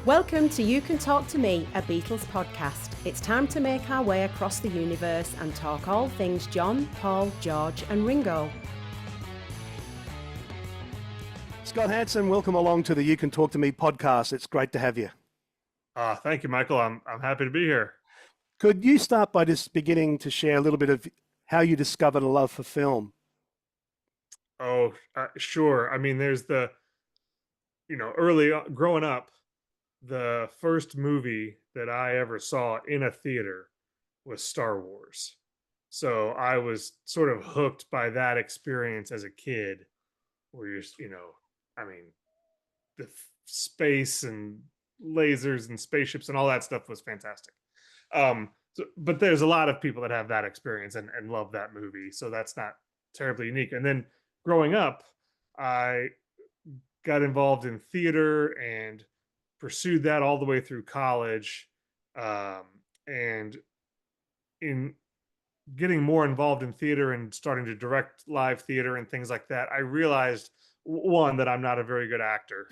Welcome to You Can Talk to Me, a Beatles podcast. It's time to make our way across the universe and talk all things John, Paul, George and Ringo. Scott Hanson, welcome along to the You Can Talk to Me podcast. It's great to have you. Thank you, Michael. I'm happy to be here. Could you start by just beginning to share a little bit of how you discovered a love for film? Sure. I mean, there's growing up, the first movie that I ever saw in a theater was Star Wars. So I was sort of hooked by that experience as a kid, where the space and lasers and spaceships and all that stuff was fantastic. But there's a lot of people that have that experience and love that movie. So that's not terribly unique. And then growing up, I got involved in theater and pursued that all the way through college. And in getting more involved in theater and starting to direct live theater and things like that, I realized, one, that I'm not a very good actor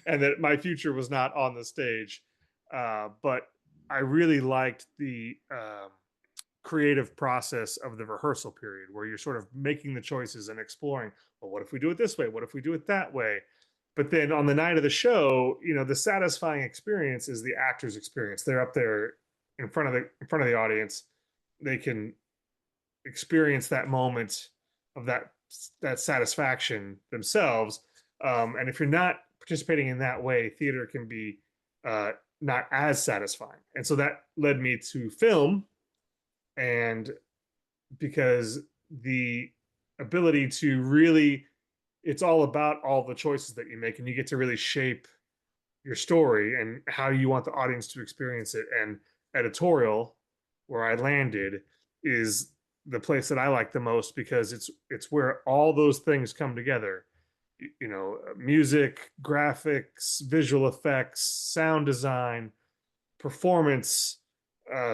and that my future was not on the stage. But I really liked the creative process of the rehearsal period, where you're sort of making the choices and exploring, well, what if we do it this way? What if we do it that way? But then on the night of the show, the satisfying experience is the actor's experience. They're up there in front of the audience. They can experience that moment of that satisfaction themselves. And if you're not participating in that way, theater can be not as satisfying. And so that led me to film. And because the ability to really, it's all about all the choices that you make, and you get to really shape your story and how you want the audience to experience it. And editorial, where I landed, is the place that I like the most, because it's where all those things come together. Music, graphics, visual effects, sound design, performance,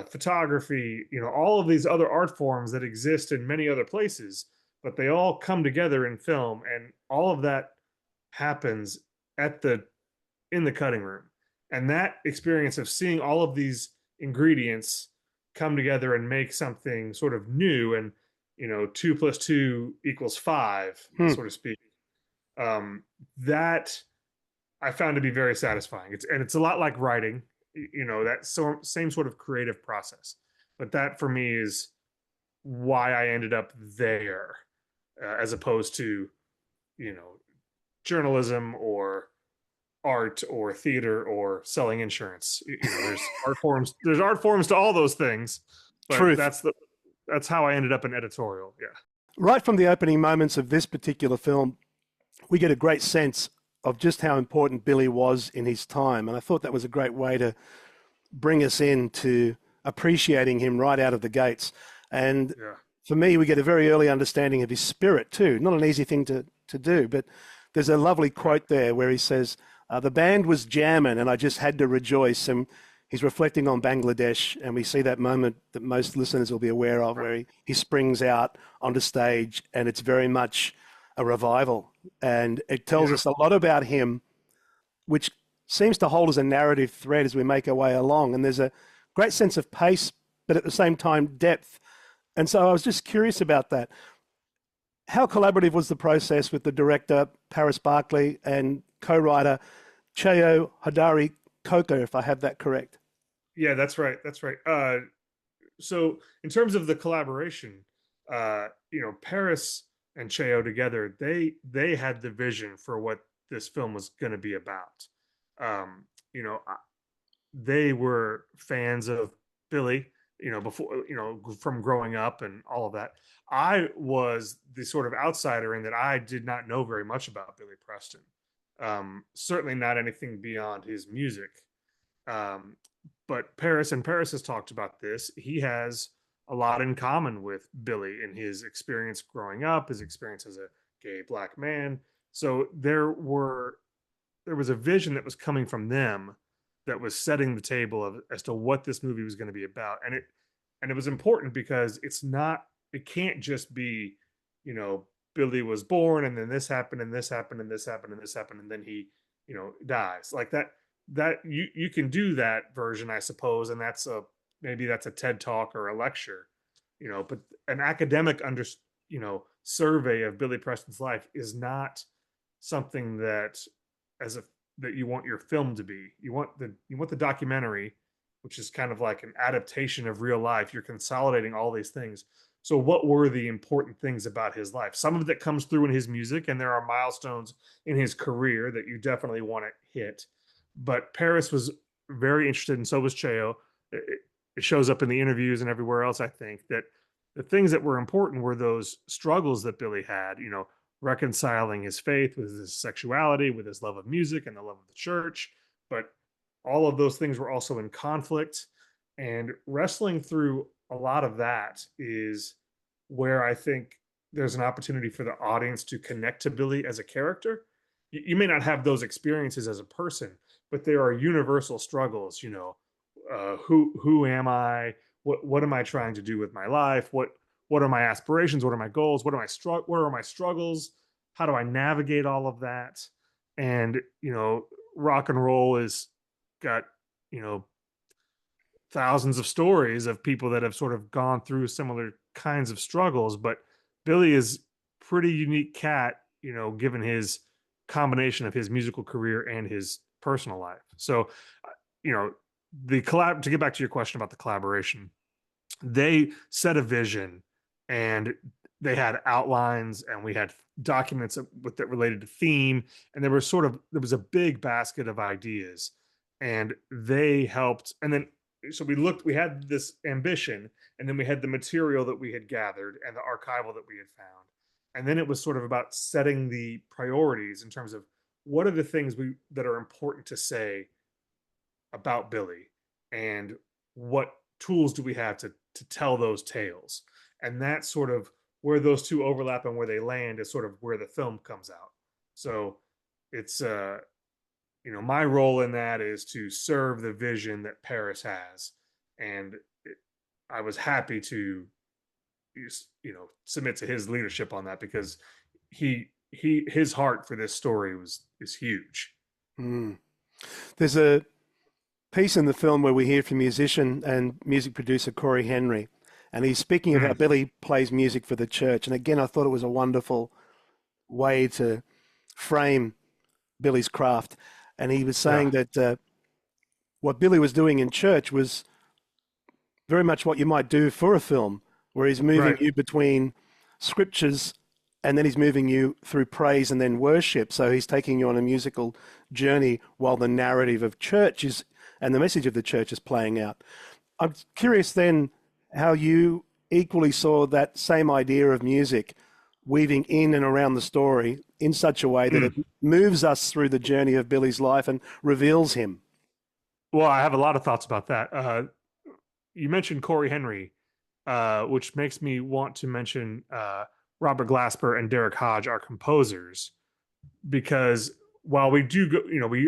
photography, all of these other art forms that exist in many other places, but they all come together in film, and all of that happens in the cutting room. And that experience of seeing all of these ingredients come together and make something sort of new, and 2 + 2 = 5, so to speak, that I found to be very satisfying. It's a lot like writing, that same sort of creative process. But that for me is why I ended up there, as opposed to journalism or art or theater or selling insurance. There's art forms to all those things, but Truth. That's how I ended up in editorial. Yeah. Right from the opening moments of this particular film, we get a great sense of just how important Billy was in his time. And I thought that was a great way to bring us into appreciating him right out of the gates. And for me, we get a very early understanding of his spirit too. Not an easy thing to do, but there's a lovely quote there where he says, the band was jamming and I just had to rejoice. And he's reflecting on Bangladesh, and we see that moment that most listeners will be aware of, where he springs out onto stage, and it's very much a revival. And it tells us a lot about him, which seems to hold as a narrative thread as we make our way along. And there's a great sense of pace, but at the same time, depth. And so I was just curious about that. How collaborative was the process with the director, Paris Barclay, and co-writer, Cheo Hodari Coker, if I have that correct? Yeah, that's right. So in terms of the collaboration, Paris and Cheo together, they had the vision for what this film was going to be about. They were fans of Billy, before, from growing up and all of that. I was the sort of outsider in that I did not know very much about Billy Preston. Certainly not anything beyond his music. But Paris has talked about this. He has a lot in common with Billy in his experience growing up, his experience as a gay Black man. So there was a vision that was coming from them that was setting the table as to what this movie was going to be about. And it was important because it can't just be, Billy was born and then this happened and this happened and this happened and this happened and then he, dies. Like that that you can do that version, I suppose, and maybe that's a TED talk or a lecture, but an academic survey of Billy Preston's life is not something that as a that you want your film to be. You want the documentary, which is kind of like an adaptation of real life. You're consolidating all these things. So what were the important things about his life? Some of it comes through in his music, and there are milestones in his career that you definitely want to hit. But Paris was very interested, and so was Cheo. It shows up in the interviews and everywhere else, I think, that the things that were important were those struggles that Billy had, reconciling his faith with his sexuality, with his love of music and the love of the church. But all of those things were also in conflict. And wrestling through a lot of that is where I think there's an opportunity for the audience to connect to Billy as a character. You may not have those experiences as a person, but there are universal struggles. Who am I? What am I trying to do with my life? What are my aspirations? What are my goals? What are my struggles? How do I navigate all of that? And rock and roll is got thousands of stories of people that have sort of gone through similar kinds of struggles, but Billy is pretty unique cat, given his combination of his musical career and his personal life. So, to get back to your question about the collaboration, they set a vision and they had outlines and we had documents that related to theme, and there was a big basket of ideas, and they helped. And then so we had this ambition, and then we had the material that we had gathered and the archival that we had found, and then it was sort of about setting the priorities in terms of what are the things that are important to say about Billy, and what tools do we have to tell those tales. And that's sort of where those two overlap, and where they land is sort of where the film comes out. So it's my role in that is to serve the vision that Paris has, and I was happy to submit to his leadership on that, because his heart for this story is huge. There's a piece in the film where we hear from musician and music producer Corey Henry, and he's speaking of how Billy plays music for the church. And again, I thought it was a wonderful way to frame Billy's craft. And he was saying that what Billy was doing in church was very much what you might do for a film, where he's moving you between scriptures, and then he's moving you through praise and then worship. So he's taking you on a musical journey while the narrative of church and the message of the church is playing out. I'm curious then how you equally saw that same idea of music weaving in and around the story in such a way that it moves us through the journey of Billy's life and reveals him. Well, I have a lot of thoughts about that. You mentioned Corey Henry, which makes me want to mention Robert Glasper and Derek Hodge, our composers, because while we do go,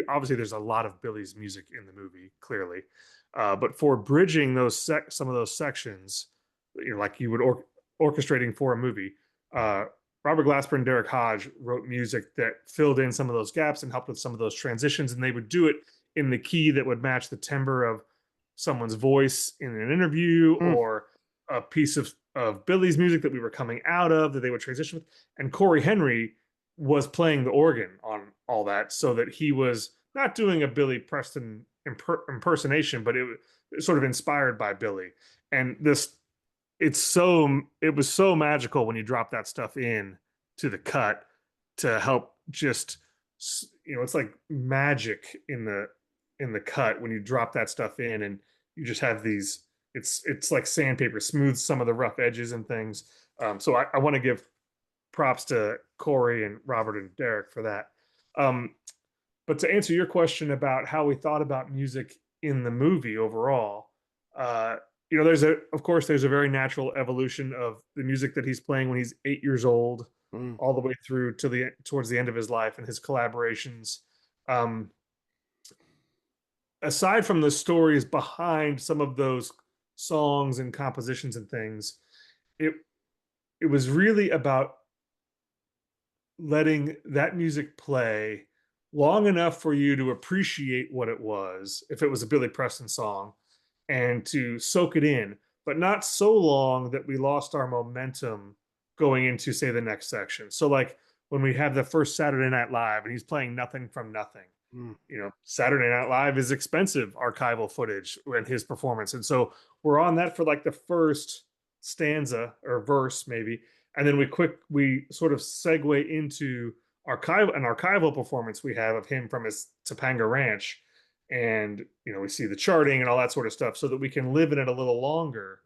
obviously there's a lot of Billy's music in the movie, clearly, but for bridging some of those sections, like you would orchestrating for a movie, Robert Glasper and Derek Hodge wrote music that filled in some of those gaps and helped with some of those transitions, and they would do it in the key that would match the timbre of someone's voice in an interview or a piece of Billy's music that we were coming out of that they would transition with. And Corey Henry was playing the organ on all that, so that he was not doing a Billy Preston impersonation, but it was sort of inspired by Billy. And it was so magical when you drop that stuff in to the cut to help just, it's like magic in the cut when you drop that stuff in, and you just have these, it's like sandpaper, smooths some of the rough edges and things. So I want to give props to Corey and Robert and Derek for that. But to answer your question about how we thought about music in the movie overall, there's a very natural evolution of the music that he's playing when he's 8 years old, all the way through towards the end of his life, and his collaborations. Aside from the stories behind some of those songs and compositions and things, it was really about letting that music play long enough for you to appreciate what it was, if it was a Billy Preston song, and to soak it in, but not so long that we lost our momentum going into, say, the next section. So, like when we have the first Saturday Night Live and he's playing Nothing from Nothing, Mm. Saturday Night Live is expensive archival footage and his performance. And so we're on that for like the first stanza or verse, maybe. And then we sort of segue into an archival performance we have of him from his Topanga Ranch. And, we see the charting and all that sort of stuff so that we can live in it a little longer,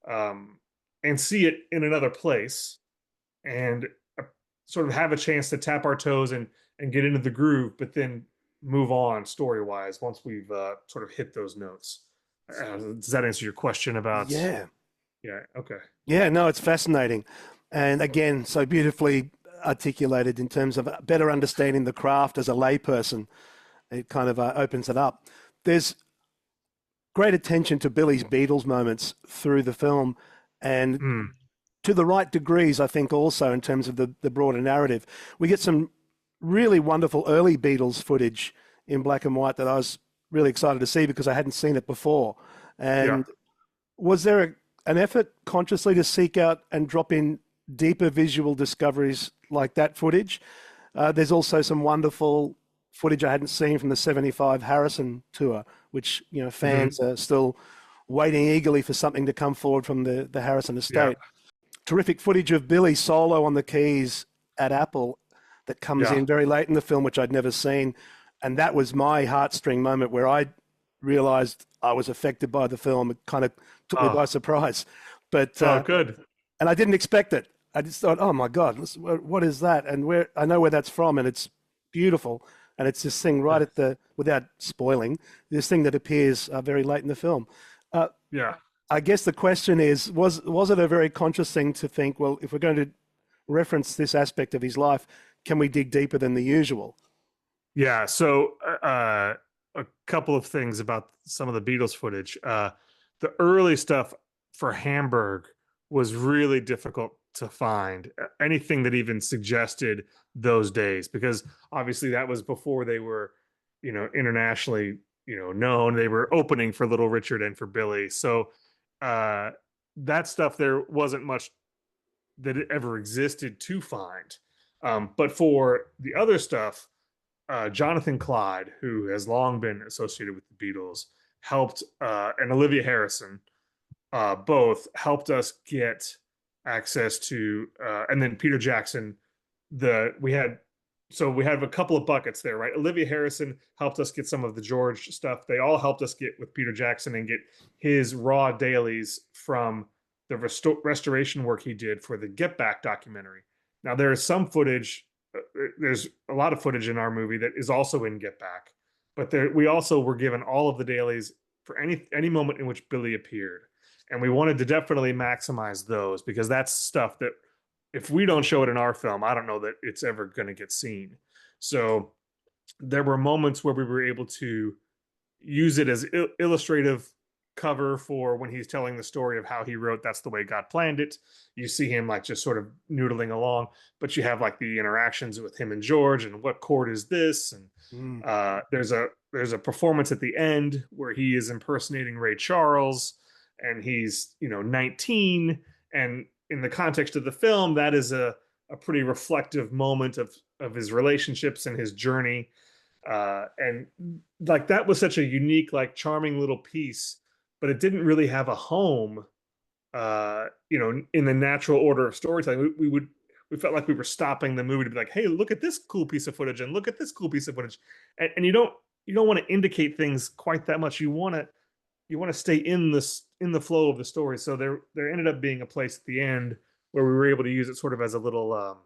and see it in another place, and sort of have a chance to tap our toes and get into the groove, but then move on story wise once we've sort of hit those notes. Does that answer your question about? Yeah. Yeah. Okay. Yeah, no, it's fascinating. And again, so beautifully articulated in terms of better understanding the craft as a layperson. It kind of opens it up. There's great attention to Billy's Beatles moments through the film, and to the right degrees, I think, also in terms of the broader narrative. We get some really wonderful early Beatles footage in black and white that I was really excited to see because I hadn't seen it before. And was there an effort consciously to seek out and drop in deeper visual discoveries like that footage? There's also some wonderful footage I hadn't seen from the 75 Harrison tour, which, fans are still waiting eagerly for something to come forward from the Harrison estate. Terrific footage of Billy solo on the keys at Apple that comes in very late in the film, which I'd never seen. And that was my heartstring moment where I realized I was affected by the film. It kind of took me by surprise. But good. And I didn't expect it. I just thought, oh my God, what is that? And I know where that's from, and it's beautiful. And it's this thing right at without spoiling, this thing that appears very late in the film. I guess the question is, was it a very conscious thing to think, well, if we're going to reference this aspect of his life, can we dig deeper than the usual? Yeah. So a couple of things about some of the Beatles footage. The early stuff for Hamburg was really difficult to find. Anything that even suggested those days, because obviously that was before they were, internationally, known. They were opening for Little Richard and for Billy. So that stuff, there wasn't much that it ever existed to find. But for the other stuff, Jonathan Clyde, who has long been associated with the Beatles, helped, and Olivia Harrison, both helped us get access to, and then Peter Jackson. We have a couple of buckets there, right? Olivia Harrison helped us get some of the George stuff. They all helped us get with Peter Jackson and get his raw dailies from the restoration work he did for the Get Back documentary. Now there is some footage. There's a lot of footage in our movie that is also in Get Back, but we also were given all of the dailies for any moment in which Billy appeared, and we wanted to definitely maximize those because that's stuff that if we don't show it in our film, I don't know that it's ever going to get seen. So there were moments where we were able to use it as illustrative cover for when he's telling the story of how he wrote That's the Way God Planned It. You see him like just sort of noodling along, but you have like the interactions with him and George and what chord is this, and there's a performance at the end where he is impersonating Ray Charles, and he's 19, and in the context of the film, that is a pretty reflective moment of his relationships and his journey, and like that was such a unique, like charming little piece, but it didn't really have a home, in the natural order of storytelling. We felt like we were stopping the movie to be like, hey, look at this cool piece of footage and look at this cool piece of footage, and you don't want to indicate things quite that much. You want to stay in the flow of the story. So there ended up being a place at the end where we were able to use it sort of as a little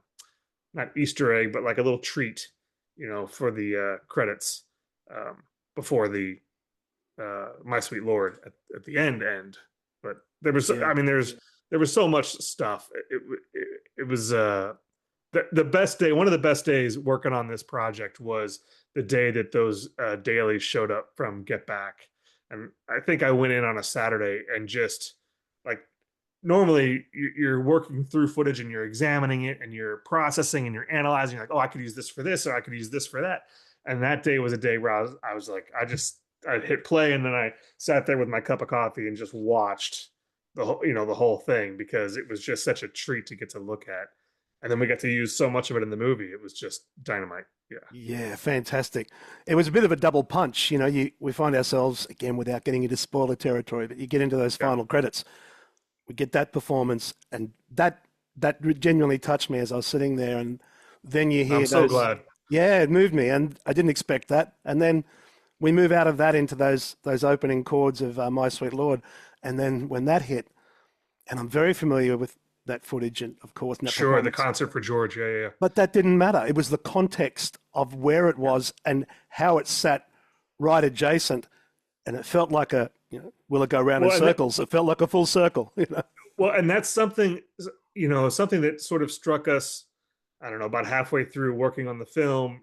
not Easter egg, but like a little treat, for the credits, before the My Sweet Lord at the end. But there was, I mean, there was so much stuff. It was the best day. One of the best days working on this project was the day that those dailies showed up from Get Back. And I think I went in on a Saturday and just like, normally you're working through footage and you're examining it and you're processing and you're analyzing, like, oh, I could use this for this, or I could use this for that. And that day was a day where I was like, I hit play, and then I sat there with my cup of coffee and just watched the whole, the whole thing, because it was just such a treat to get to look at. And then we got to use so much of it in the movie. It was just dynamite. Yeah. Yeah, fantastic. It was a bit of a double punch. We find ourselves, again, without getting into spoiler territory, but you get into those Yeah. final credits. We get that performance, and that genuinely touched me as I was sitting there. And then you hear I'm so glad. Yeah, it moved me, and I didn't expect that. And then we move out of that into those opening chords of My Sweet Lord. And then when that hit, and I'm very familiar with that footage, and of course, and that Sure, the performance, concert for George. Yeah, yeah, yeah. but that didn't matter. It was the context of where it was and how it sat right adjacent. And it felt like will it go round in circles? It felt like a full circle, Well, and that's something, something that sort of struck us, I don't know, about halfway through working on the film,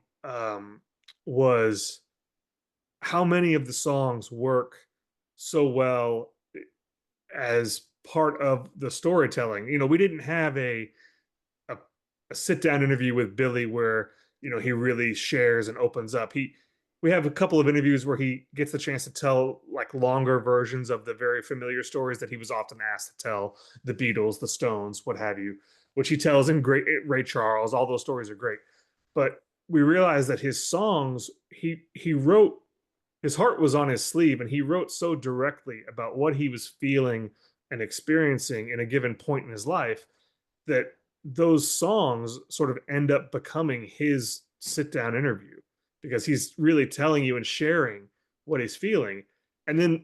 was how many of the songs work so well as part of the storytelling. We didn't have a, a sit down interview with Billy where, he really shares and opens up. We have a couple of interviews where he gets the chance to tell like longer versions of the very familiar stories that he was often asked to tell, the Beatles, the Stones, what have you, which he tells in great Ray Charles. All those stories are great. But we realized that his songs, he wrote, his heart was on his sleeve, and he wrote so directly about what he was feeling and experiencing in a given point in his life, that those songs sort of end up becoming his sit down interview, because he's really telling you and sharing what he's feeling. And then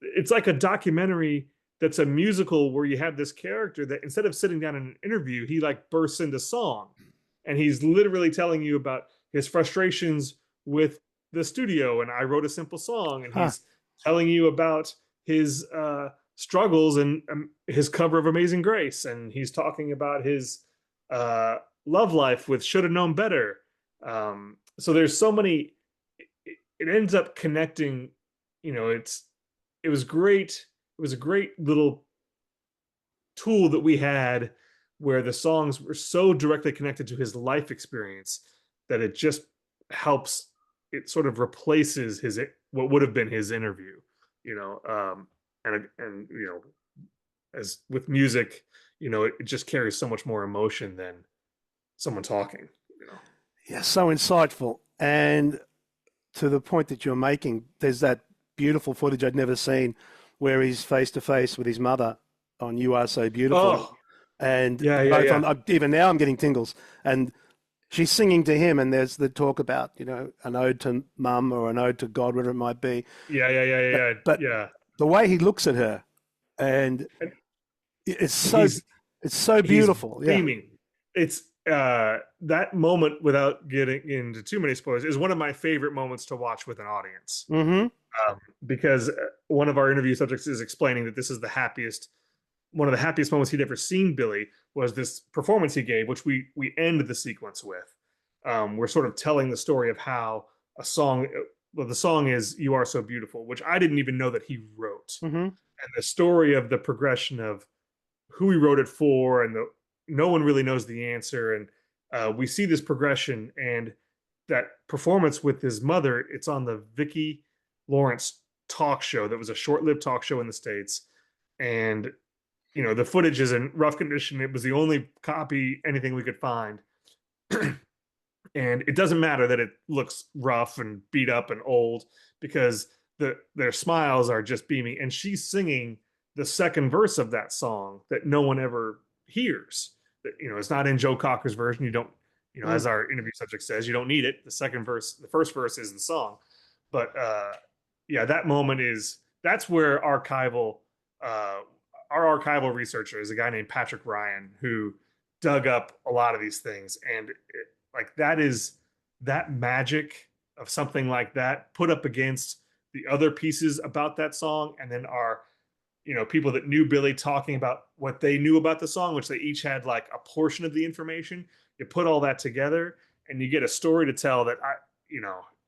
it's like a documentary that's a musical, where you have this character that, instead of sitting down in an interview, he like bursts into song, and he's literally telling you about his frustrations with the studio. And I wrote a simple song, and he's telling you about his struggles and his cover of Amazing Grace. And he's talking about his love life with Should Have Known Better. So there's so many, it ends up connecting, it was great. It was a great little tool that we had, where the songs were so directly connected to his life experience that it just helps, it sort of replaces what would have been his interview, and as with music, it just carries so much more emotion than someone talking. Yeah, so insightful. And to the point that you're making, there's that beautiful footage I'd never seen, where he's face to face with his mother on You Are So Beautiful. Oh, and yeah. Even now I'm getting tingles. And she's singing to him, and there's the talk about, an ode to mum or an ode to God, whatever it might be. Yeah. But the way he looks at her, and it's so beautiful. Beaming. It's that moment, without getting into too many spoilers, is one of my favorite moments to watch with an audience. Mm-hmm. Because one of our interview subjects is explaining that this is one of the happiest moments he'd ever seen Billy, was this performance he gave, which we end the sequence with. We're sort of telling the story of how the song is You Are So Beautiful, which I didn't even know that he wrote. Mm-hmm. And the story of the progression of who he wrote it for, and no one really knows the answer. And we see this progression, and that performance with his mother, it's on the Vicki Lawrence talk show that was a short-lived talk show in the States. And the footage is in rough condition. It was the only copy, anything we could find. And it doesn't matter that it looks rough and beat up and old, because their smiles are just beaming. And she's singing the second verse of that song that no one ever hears. That, it's not in Joe Cocker's version. You don't, as our interview subject says, you don't need it. The first verse is the song. But that moment that's where our archival researcher is a guy named Patrick Ryan, who dug up a lot of these things. And that magic of something like that put up against the other pieces about that song. And then our, people that knew Billy talking about what they knew about the song, which they each had like a portion of the information. You put all that together, and you get a story to tell that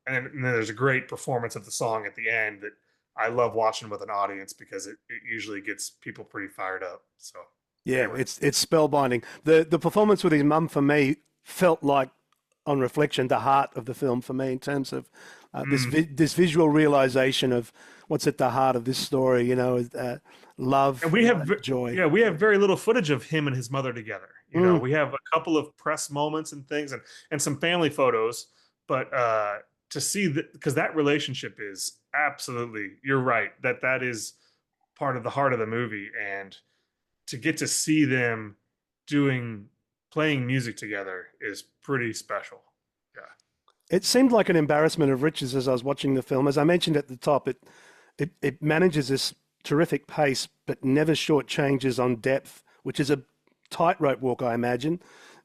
and then there's a great performance of the song at the end that I love watching with an audience, because it usually gets people pretty fired up. So yeah, anyway. It's spellbinding. The performance with his mum, for me, felt like on reflection, the heart of the film for me in terms of Mm. this visual realization of what's at the heart of this story. And Love, joy. yeah, we have very little footage of him and his mother together. Mm. We have a couple of press moments and things, and some family photos, but to see that, because that relationship is absolutely, you're right, that is part of the heart of the movie, and to get to see them doing playing music together is pretty special. Yeah. It seemed like an embarrassment of riches as I was watching the film. As I mentioned at the top, it manages this terrific pace, but never shortchanges on depth, which is a tightrope walk, I imagine.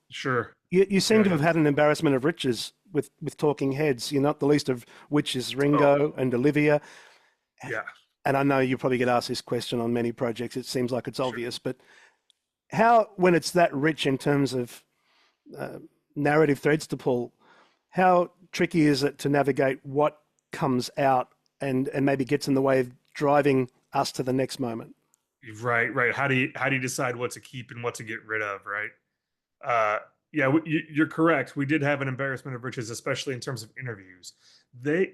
Sure. You seem Yeah, to yeah. have had an embarrassment of riches with Talking Heads. You're not the least of which is Oh, Ringo and Olivia. yeah. And I know you probably get asked this question on many projects. It seems like it's Sure. obvious, but how, when it's that rich in terms of uh, narrative threads to pull, how tricky is it to navigate what comes out and maybe gets in the way of driving us to the next moment? Right, right. How do you decide what to keep and what to get rid of, right? Yeah, you're correct. We did have an embarrassment of riches, especially in terms of interviews. They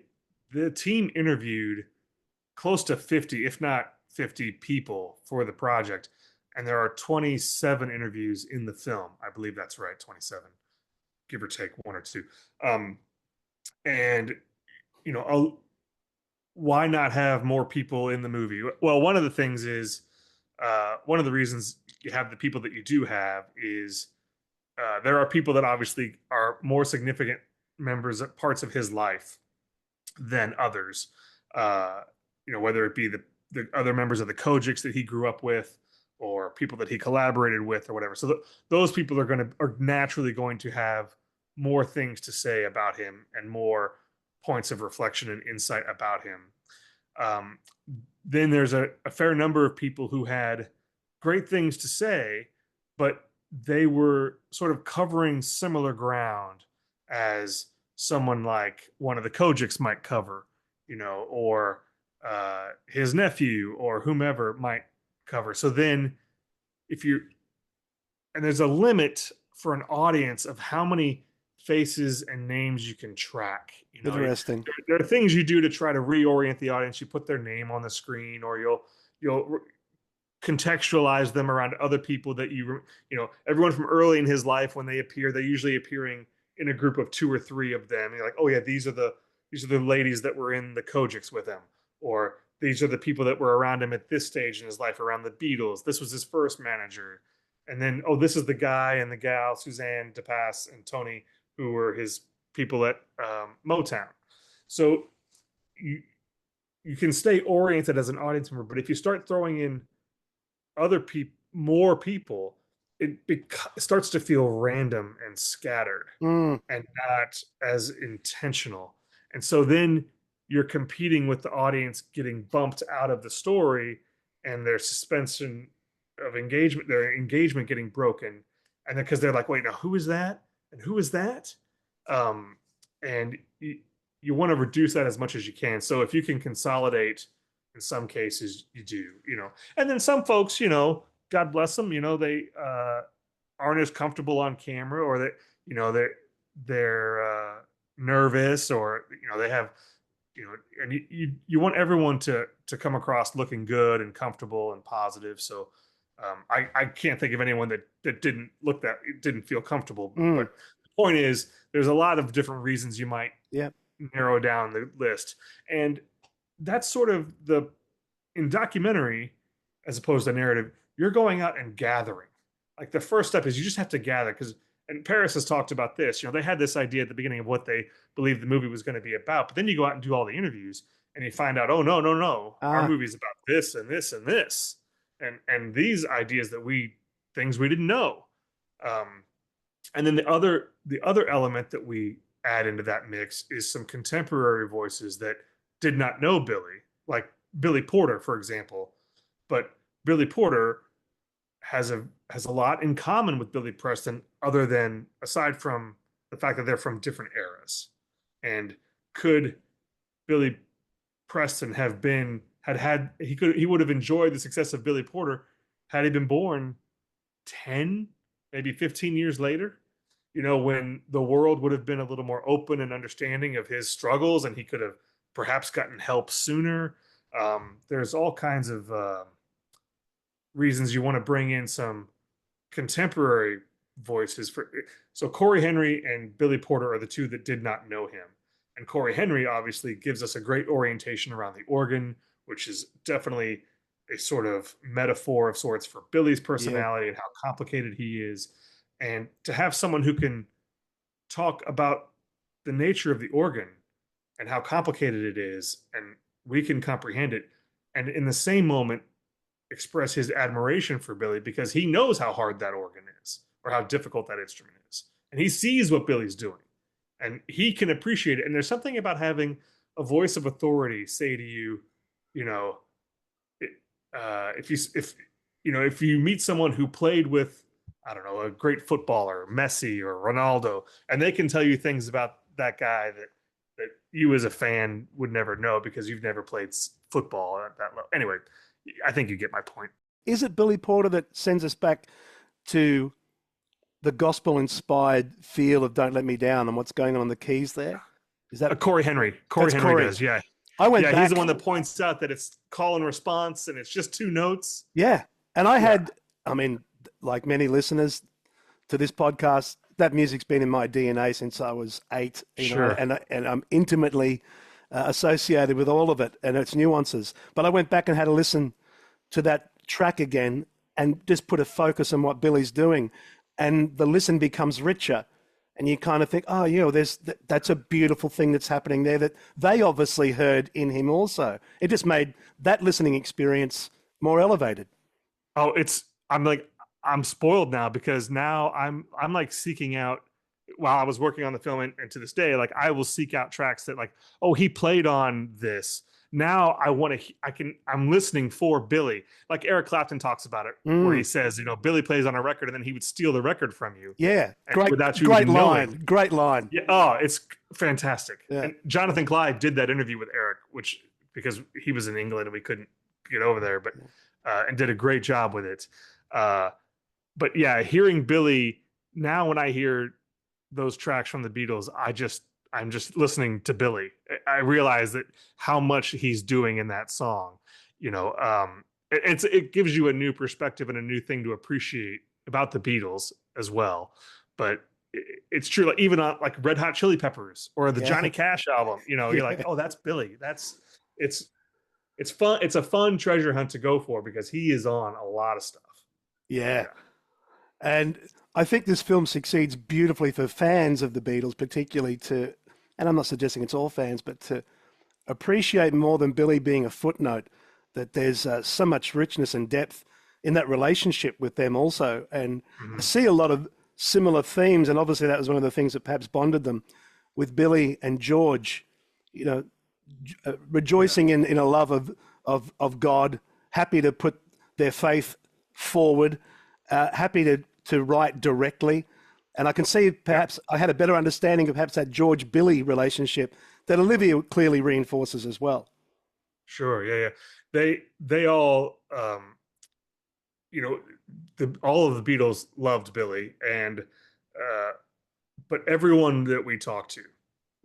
the team interviewed close to 50, if not 50 people for the project, and there are 27 interviews in the film. I believe that's right, 27, give or take one or two. Um, and you know, why not have more people in the movie? Well, one of the things is one of the reasons you have the people that you do have is there are people that obviously are more significant members of parts of his life than others. Uh, whether it be the other members of the Kojics that he grew up with, or people that he collaborated with, or whatever. So those people are naturally going to have more things to say about him and more points of reflection and insight about him. Um, then there's a fair number of people who had great things to say, but they were sort of covering similar ground as someone like one of the Kojics might cover, or his nephew or whomever might cover. So then, if you and there's a limit for an audience of how many faces and names you can track. Interesting. There are things you do to try to reorient the audience. You put their name on the screen, or you'll contextualize them around other people that everyone from early in his life, when they appear, they're usually appearing in a group of two or three of them. And you're like, oh yeah, these are the ladies that were in the Kojics with him, or these are the people that were around him at this stage in his life around the Beatles. This was his first manager. And then, oh, this is the guy and the gal, Suzanne DePass and Tony, who were his people at Motown. So you you can stay oriented as an audience member, but if you start throwing in other people, more people, it starts to feel random and scattered Mm. and not as intentional. And so then you're competing with the audience getting bumped out of the story and their suspension of engagement, their engagement getting broken. And then because they're like, wait, now who is that? And who is that? Um, and you want to reduce that as much as you can. So if you can consolidate, in some cases, you do. And then some folks, God bless them, they aren't as comfortable on camera, or that, they're nervous, or, they have, and you want everyone to come across looking good and comfortable and positive. So I can't think of anyone that didn't feel comfortable. Mm. But the point is, there's a lot of different reasons you might Yeah. narrow down the list. And that's sort of in documentary, as opposed to narrative, you're going out and gathering. Like the first step is you just have to gather, and Paris has talked about this. They had this idea at the beginning of what they believed the movie was going to be about, but then you go out and do all the interviews and you find out, oh no, no, no, our Ah, movie's about this and this and this, and these ideas things we didn't know. Um, and then the other element that we add into that mix is some contemporary voices that did not know Billy, like Billy Porter, for example. But Billy Porter has a lot in common with Billy Preston, other than, aside from the fact that they're from different eras. And could Billy Preston have been had he would have enjoyed the success of Billy Porter had he been born 10, maybe 15 years later? when the world would have been a little more open and understanding of his struggles, and he could have perhaps gotten help sooner. There's all kinds of reasons you want to bring in some contemporary voices for. So Corey Henry and Billy Porter are the two that did not know him, and Corey Henry obviously gives us a great orientation around the organ, which is definitely a sort of metaphor of sorts for Billy's Yeah. personality and how complicated he is. And to have someone who can talk about the nature of the organ and how complicated it is, and we can comprehend it, and in the same moment express his admiration for Billy because he knows how hard that organ is or how difficult that instrument is. And he sees what Billy's doing and he can appreciate it. And there's something about having a voice of authority say to you, you know, if you meet someone who played with, I don't know, a great footballer, Messi or Ronaldo, and they can tell you things about that guy that you as a fan would never know because you've never played football at that level. Anyway, I think you get my point. Is it Billy Porter that sends us back to the gospel-inspired feel of "Don't Let Me Down" and what's going on the keys there? Is that Corey Henry? Corey That's Henry Corey. does, yeah. I went back. He's the one that points out that it's call and response and it's just two notes. Yeah. And I mean, like many listeners to this podcast, that music's been in my DNA since I was 8, Sure. and I'm intimately associated with all of it and its nuances. But I went back and had a listen to that track again and just put a focus on what Billy's doing, and the listen becomes richer. And you kind of think, oh, that's a beautiful thing that's happening there that they obviously heard in him also. It just made that listening experience more elevated. Oh, I'm spoiled now because now I'm like seeking out, while I was working on the film and to this day, like I will seek out tracks that like, oh, he played on this. Now I'm listening for Billy. Like Eric Clapton talks about it, where he says, Billy plays on a record and then he would steal the record from you. Yeah. Great line. knowing. Great line. Yeah. Oh, it's fantastic. Yeah. And Jonathan Clyde did that interview with Eric, because he was in England and we couldn't get over there, but and did a great job with it. But yeah, hearing Billy now, when I hear those tracks from the Beatles, I'm just listening to Billy. I realize that how much he's doing in that song. It gives you a new perspective and a new thing to appreciate about the Beatles as well. But it's true, like even on like Red Hot Chili Peppers or the Johnny Cash album, you're like, oh, that's Billy. It's fun. It's a fun treasure hunt to go for because he is on a lot of stuff. Yeah. And I think this film succeeds beautifully for fans of the Beatles, particularly and I'm not suggesting it's all fans, but to appreciate more than Billy being a footnote, that there's so much richness and depth in that relationship with them also. And I see a lot of similar themes, and obviously that was one of the things that perhaps bonded them with Billy and George, rejoicing in a love of God, happy to put their faith forward, happy to write directly. And I can see perhaps I had a better understanding of perhaps that George-Billy relationship that Olivia clearly reinforces as well. Sure, yeah. They all, all of the Beatles loved Billy, and but everyone that we talked to,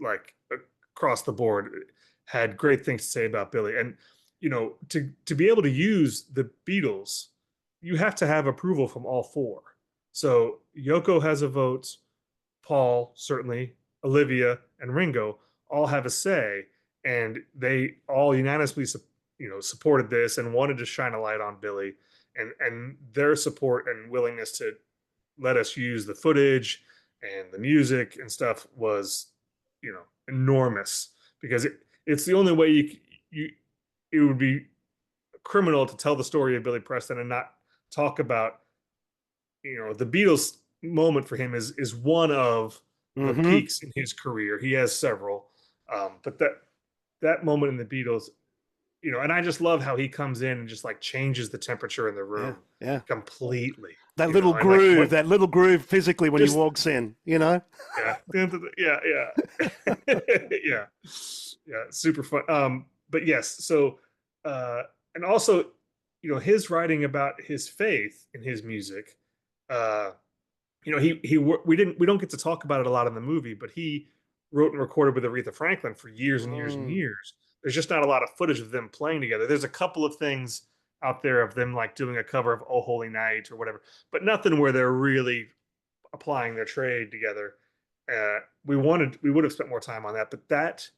like across the board, had great things to say about Billy. And to be able to use the Beatles, you have to have approval from all four. So Yoko has a vote, Paul certainly, Olivia and Ringo all have a say, and they all unanimously supported this and wanted to shine a light on Billy, and their support and willingness to let us use the footage and the music and stuff was enormous, because it's the only way it would be criminal to tell the story of Billy Preston and not talk about the Beatles moment for him is one of the peaks in his career. He has several, but that moment in the Beatles, and I just love how he comes in and just like changes the temperature in the room completely. That little groove physically when he walks in, Yeah, super fun. But yes, so and also, his writing about his faith in his music. we don't get to talk about it a lot in the movie, but he wrote and recorded with Aretha Franklin for years and years and Mm. years. There's just not a lot of footage of them playing together. There's a couple of things out there of them like doing a cover of "Oh Holy Night" or whatever, but nothing where they're really applying their trade together. We would have spent more time on that, but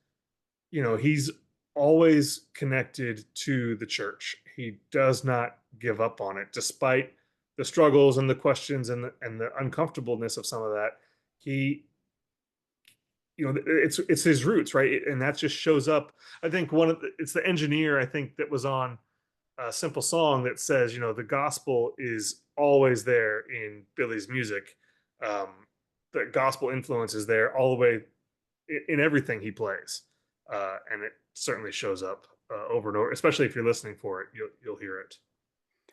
he's always connected to the church. He does not give up on it, despite the struggles and the questions and the uncomfortableness of some of that. He, it's his roots, right? And that just shows up. I think it's the engineer, I think, that was on a Simple Song that says, the gospel is always there in Billy's music. Um, the gospel influence is there all the way in everything he plays, and it certainly shows up over and over. Especially if you're listening for it, you'll hear it.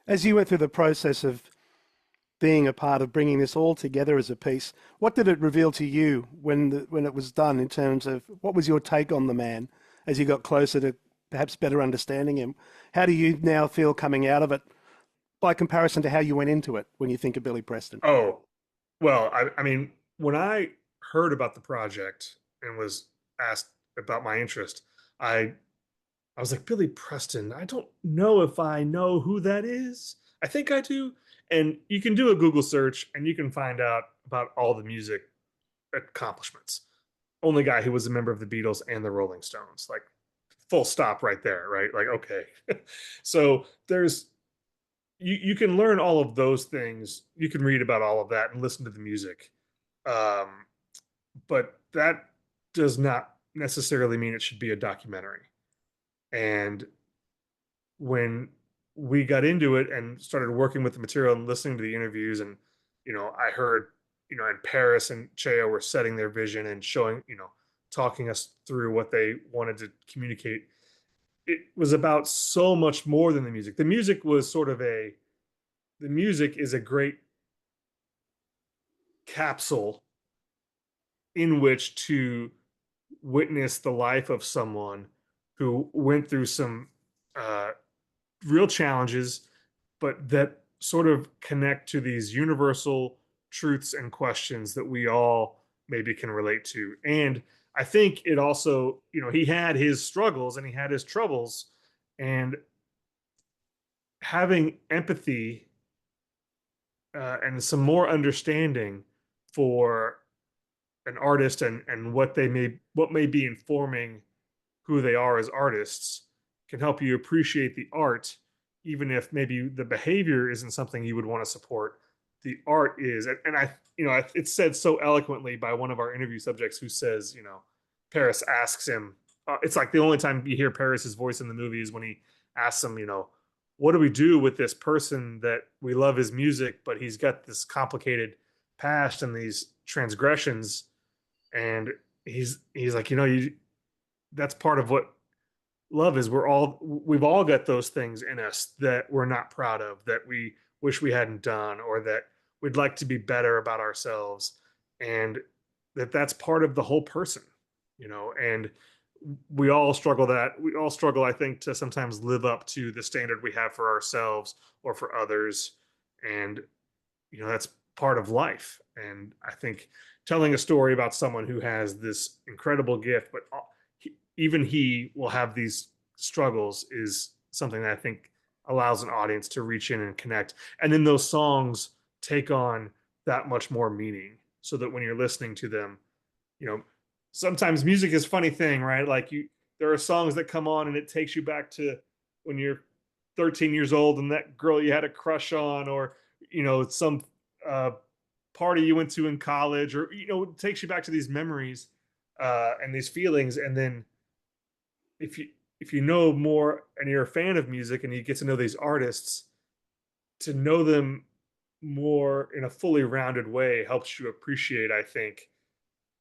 As you went through the process of being a part of bringing this all together as a piece, what did it reveal to you when it was done, in terms of what was your take on the man as you got closer to perhaps better understanding him? How do you now feel coming out of it by comparison to how you went into it when you think of Billy Preston? Oh, well, I mean, when I heard about the project and was asked about my interest, I I was like, Billy Preston, I don't know if I know who that is. I think I do. And you can do a Google search and you can find out about all the music accomplishments. Only guy who was a member of the Beatles and the Rolling Stones. Like, full stop right there, right? Like, okay. So you can learn all of those things. You can read about all of that and listen to the music. Um, but that does not necessarily mean it should be a documentary. And when we got into it and started working with the material and listening to the interviews, and I heard, in Paris and Cheo were setting their vision and showing, talking us through what they wanted to communicate. It was about so much more than the music. The music is a great capsule in which to witness the life of someone who went through some uh, real challenges, but that sort of connect to these universal truths and questions that we all maybe can relate to. And I think it also, he had his struggles and he had his troubles, and having empathy and some more understanding for an artist and what may be informing who they are as artists can help you appreciate the art, even if maybe the behavior isn't something you would want to support. The art is, and it's said so eloquently by one of our interview subjects who says, Paris asks him, it's like the only time you hear Paris's voice in the movie is when he asks him, what do we do with this person that we love his music, but he's got this complicated past and these transgressions, and he's like, that's part of what love is. We've all got those things in us that we're not proud of, that we wish we hadn't done, or that we'd like to be better about ourselves, and that's part of the whole person, and we all struggle, I think, to sometimes live up to the standard we have for ourselves or for others. And that's part of life. And I think telling a story about someone who has this incredible gift, but even he will have these struggles, is something that I think allows an audience to reach in and connect. And then those songs take on that much more meaning, so that when you're listening to them, sometimes music is a funny thing, right? Like, there are songs that come on and it takes you back to when you're 13 years old and that girl you had a crush on, or, some party you went to in college, or, it takes you back to these memories and these feelings. And then if you know more and you're a fan of music and you get to know these artists, to know them more in a fully rounded way helps you appreciate, I think,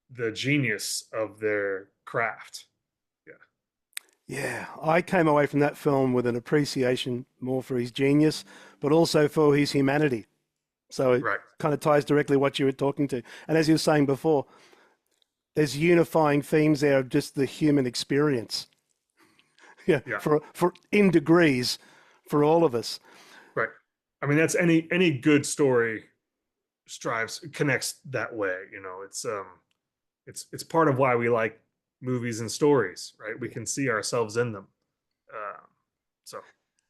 the genius of their craft. Yeah. Yeah, I came away from that film with an appreciation more for his genius, but also for his humanity. So it Right. kind of ties directly what you were talking to. And as you were saying before, there's unifying themes there of just the human experience. Yeah, Yeah. for in degrees for all of us. Right. I mean, that's any good story connects that way. It's part of why we like movies and stories, right? We can see ourselves in them. So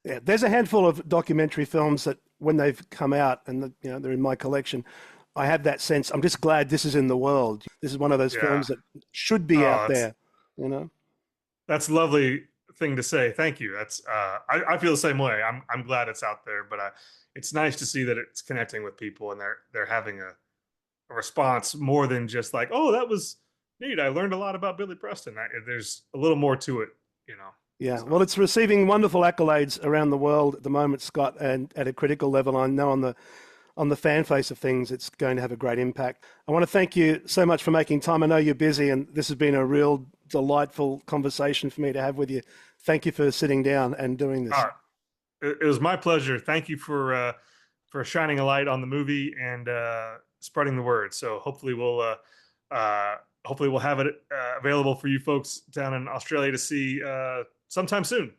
Yeah, there's a handful of documentary films that when they've come out and they're in my collection, I have that sense. I'm just glad this is in the world. This is one of those yeah, films that should be out there. That's a lovely thing to say. Thank you. That's I feel the same way. I'm glad it's out there, but it's nice to see that it's connecting with people and they're having a response more than just like, oh, that was neat. I learned a lot about Billy Preston. There's a little more to it, Yeah, So, well, it's receiving wonderful accolades around the world at the moment, Scott, and at a critical level. I know on the fan face of things, it's going to have a great impact. I want to thank you so much for making time. I know you're busy, and this has been a real delightful conversation for me to have with you. Thank you for sitting down and doing this. it was my pleasure. Thank you for shining a light on the movie and spreading the word. So hopefully we'll have it available for you folks down in Australia to see sometime soon.